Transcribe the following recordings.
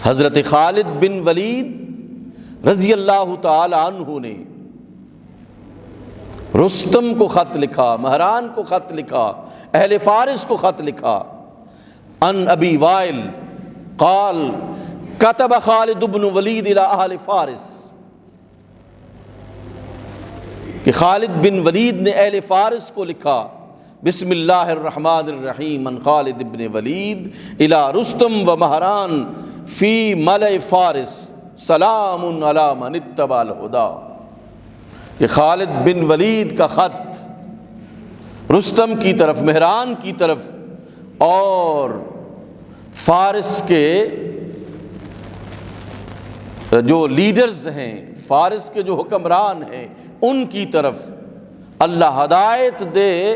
حضرت خالد بن ولید رضی اللہ تعالی عنہ نے رستم کو خط لکھا، مہران کو خط لکھا، اہل فارس کو خط لکھا۔ ان ابی وائل قال کتب خالد بن ولید الی اہل فارس، کہ خالد بن ولید نے اہل فارس کو لکھا، بسم اللہ الرحمن الرحیم من خالد بن ولید الی رستم و مہران فی ملأ فارس سلام علی من اتبع الہدی، کہ خالد بن ولید کا خط رستم کی طرف، مہران کی طرف اور فارس کے جو لیڈرز ہیں، فارس کے جو حکمران ہیں، ان کی طرف اللہ ہدایت دے،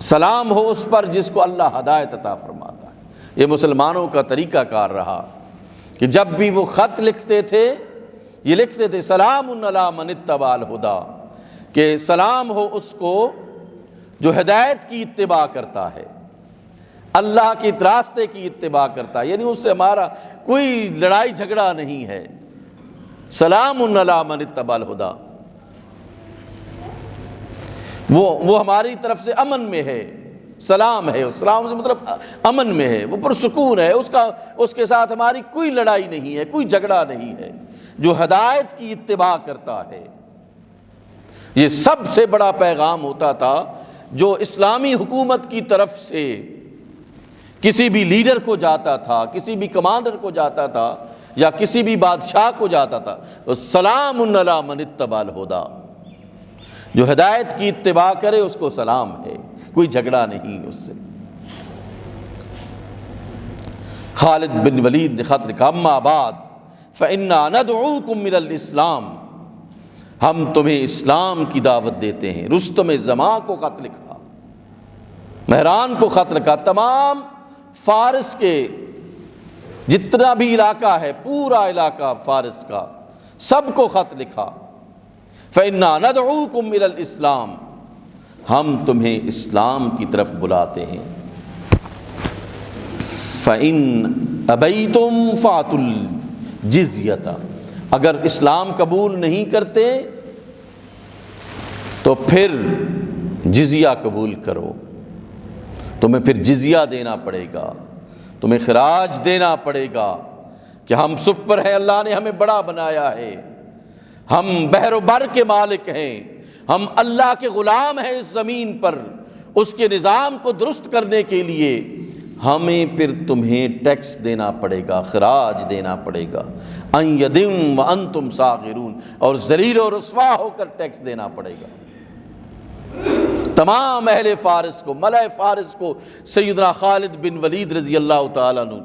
سلام ہو اس پر جس کو اللہ ہدایت عطا فرماتا ہے۔ یہ مسلمانوں کا طریقہ کار رہا کہ جب بھی وہ خط لکھتے تھے، یہ لکھتے تھے سلام علی من اتبع الہدی، کہ سلام ہو اس کو جو ہدایت کی اتباع کرتا ہے، اللہ کے راستے کی اتباع کرتا ہے، یعنی اس سے ہمارا کوئی لڑائی جھگڑا نہیں ہے۔ سلام علی من اتبع الہدی، وہ ہماری طرف سے امن میں ہے، سلام ہے، سلام سے مطلب امن میں ہے، وہ پرسکون ہے، اس کے ساتھ ہماری کوئی لڑائی نہیں ہے، کوئی جھگڑا نہیں ہے، جو ہدایت کی اتباع کرتا ہے۔ یہ سب سے بڑا پیغام ہوتا تھا جو اسلامی حکومت کی طرف سے کسی بھی لیڈر کو جاتا تھا، کسی بھی کمانڈر کو جاتا تھا، یا کسی بھی بادشاہ کو جاتا تھا، تو سلام علی من اتبع الہدی، جو ہدایت کی اتباع کرے اس کو سلام ہے، کوئی جھگڑا نہیں اس سے۔ خالد بن ولید نے خط لکھا، اما بعد فإنا ندعوکم إلی الاسلام، ہم تمہیں اسلام کی دعوت دیتے ہیں۔ رستم زماں کو خط لکھا، مہران کو خط لکھا، تمام فارس کے جتنا بھی علاقہ ہے، پورا علاقہ فارس کا، سب کو خط لکھا، فإنا ندعوکم إلی الاسلام، ہم تمہیں اسلام کی طرف بلاتے ہیں۔ فإن أبیتم فأتوا الجزیۃ، اگر اسلام قبول نہیں کرتے تو پھر جزیہ قبول کرو، تمہیں پھر جزیہ دینا پڑے گا، تمہیں خراج دینا پڑے گا، کہ ہم سب پر ہیں، اللہ نے ہمیں بڑا بنایا ہے، ہم بحر و بر کے مالک ہیں، ہم اللہ کے غلام ہیں اس زمین پر، اس کے نظام کو درست کرنے کے لیے ہمیں پھر تمہیں ٹیکس دینا پڑے گا، خراج دینا پڑے گا، ان یدم وانتم صاغرون، اور ذلیل و رسوا ہو کر ٹیکس دینا پڑے گا۔ تمام اہل فارس کو، ملأ فارس کو سیدنا خالد بن ولید رضی اللہ تعالیٰ عنہ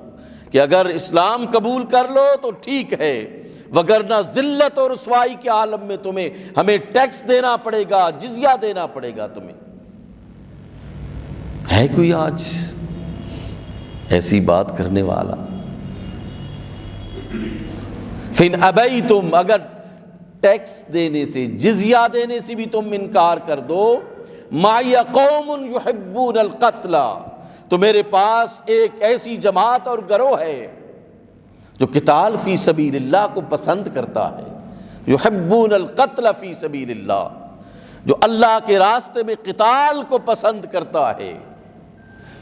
کہ اگر اسلام قبول کر لو تو ٹھیک ہے، وگرنہ ذلت اور رسوائی کے عالم میں تمہیں ہمیں ٹیکس دینا پڑے گا، جزیہ دینا پڑے گا تمہیں۔ ہے کوئی آج ایسی بات کرنے والا؟ فِإِنْ أَبَيْتُمْ، اگر ٹیکس دینے سے، جزیہ دینے سے بھی تم انکار کر دو، مَعِيَ قَوْمٌ يُحِبُّونَ الْقَتْلَ، تو میرے پاس ایک ایسی جماعت اور گروہ ہے جو قتال فی سبیل اللہ کو پسند کرتا ہے، یحبون القتل فی سبیل اللہ، جو اللہ کے راستے میں قتال کو پسند کرتا ہے،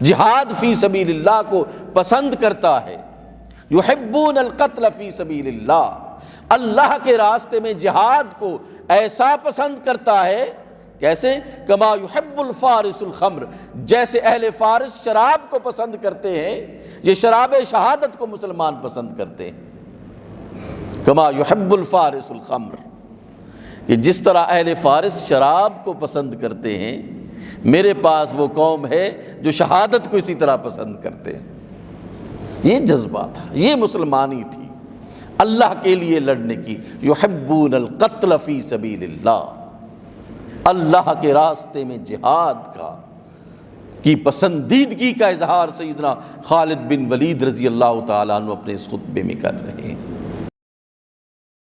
جہاد فی سبیل اللہ کو پسند کرتا ہے، یحبون القتل فی سبیل اللہ، اللہ کے راستے میں جہاد کو ایسا پسند کرتا ہے، کیسے؟ کما یحب الفارس الخمر، جیسے اہل فارس شراب کو پسند کرتے ہیں، یہ شراب شہادت کو مسلمان پسند کرتے ہیں۔ کما یحب الفارس الخمر، کہ جس طرح اہل فارس شراب کو پسند کرتے ہیں، میرے پاس وہ قوم ہے جو شہادت کو اسی طرح پسند کرتے ہیں۔ یہ جذبہ تھا، یہ مسلمانی تھی، اللہ کے لیے لڑنے کی۔ یحبون القتل فی سبیل اللہ، اللہ کے راستے میں جہاد کی پسندیدگی کا اظہار سیدنا خالد بن ولید رضی اللہ تعالیٰ عنہ اپنے اس خطبے میں کر رہے ہیں۔